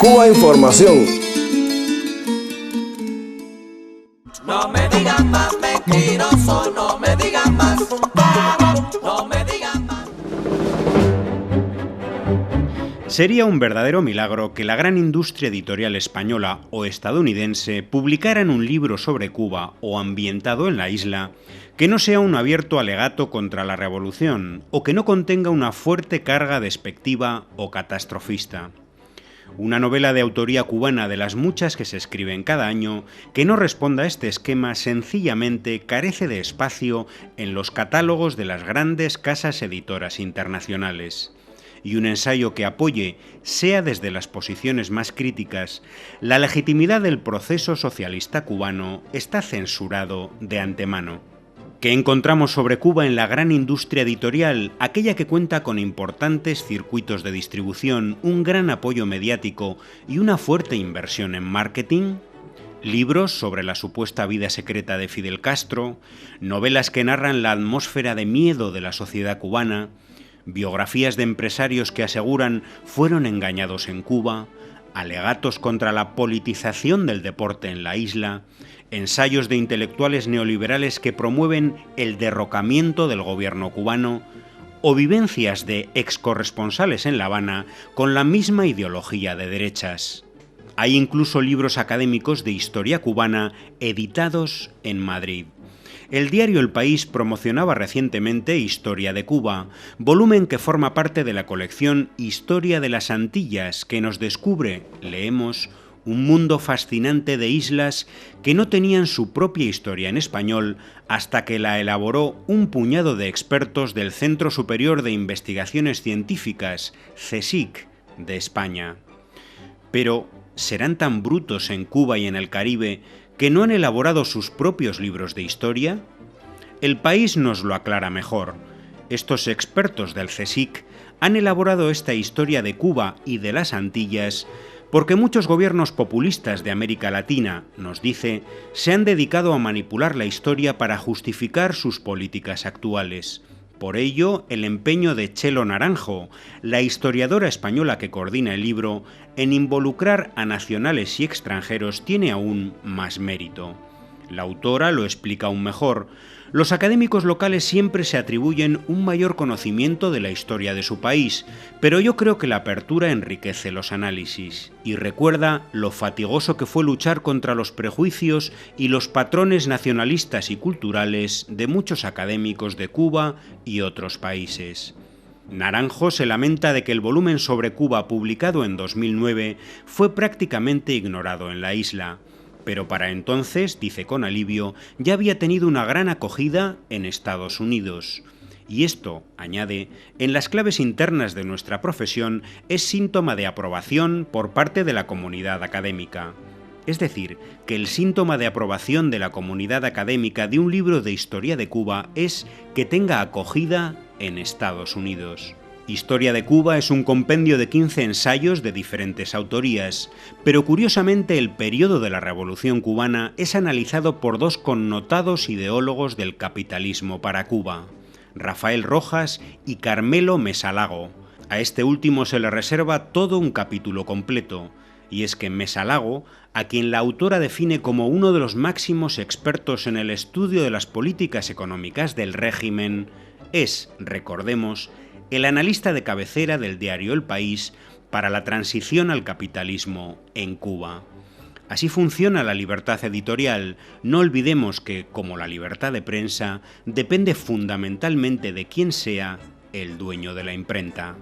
Cuba Información. No me digan más mentiroso, no me digan más, no me digan más. Sería un verdadero milagro que la gran industria editorial española o estadounidense publicaran un libro sobre Cuba o ambientado en la isla que no sea un abierto alegato contra la revolución o que no contenga una fuerte carga despectiva o catastrofista. Una novela de autoría cubana de las muchas que se escriben cada año que no responda a este esquema sencillamente carece de espacio en los catálogos de las grandes casas editoras internacionales. Y un ensayo que apoye, sea desde las posiciones más críticas, la legitimidad del proceso socialista cubano está censurado de antemano. ¿Qué encontramos sobre Cuba en la gran industria editorial, aquella que cuenta con importantes circuitos de distribución, un gran apoyo mediático y una fuerte inversión en marketing? Libros sobre la supuesta vida secreta de Fidel Castro, novelas que narran la atmósfera de miedo de la sociedad cubana, biografías de empresarios que aseguran fueron engañados en Cuba, alegatos contra la politización del deporte en la isla, ensayos de intelectuales neoliberales que promueven el derrocamiento del gobierno cubano o vivencias de excorresponsales en La Habana con la misma ideología de derechas. Hay incluso libros académicos de historia cubana editados en Madrid. El diario El País promocionaba recientemente Historia de Cuba, volumen que forma parte de la colección Historia de las Antillas, que nos descubre, leemos, un mundo fascinante de islas que no tenían su propia historia en español hasta que la elaboró un puñado de expertos del Centro Superior de Investigaciones Científicas, CSIC, de España. Pero, ¿serán tan brutos en Cuba y en el Caribe que no han elaborado sus propios libros de historia? El País nos lo aclara mejor. Estos expertos del CSIC han elaborado esta historia de Cuba y de las Antillas porque muchos gobiernos populistas de América Latina, nos dice, se han dedicado a manipular la historia para justificar sus políticas actuales. Por ello, el empeño de Chelo Naranjo, la historiadora española que coordina el libro, en involucrar a nacionales y extranjeros tiene aún más mérito. La autora lo explica aún mejor. Los académicos locales siempre se atribuyen un mayor conocimiento de la historia de su país, pero yo creo que la apertura enriquece los análisis y recuerda lo fatigoso que fue luchar contra los prejuicios y los patrones nacionalistas y culturales de muchos académicos de Cuba y otros países. Naranjo se lamenta de que el volumen sobre Cuba publicado en 2009 fue prácticamente ignorado en la isla. Pero para entonces, dice con alivio, ya había tenido una gran acogida en Estados Unidos. Y esto, añade, en las claves internas de nuestra profesión es síntoma de aprobación por parte de la comunidad académica. Es decir, que el síntoma de aprobación de la comunidad académica de un libro de historia de Cuba es que tenga acogida en Estados Unidos. Historia de Cuba es un compendio de 15 ensayos de diferentes autorías, pero curiosamente el periodo de la Revolución cubana es analizado por dos connotados ideólogos del capitalismo para Cuba, Rafael Rojas y Carmelo Mesalago. A este último se le reserva todo un capítulo completo, y es que Mesalago, a quien la autora define como uno de los máximos expertos en el estudio de las políticas económicas del régimen, es, recordemos, el analista de cabecera del diario El País para la transición al capitalismo en Cuba. Así funciona la libertad editorial. No olvidemos que, como la libertad de prensa, depende fundamentalmente de quién sea el dueño de la imprenta.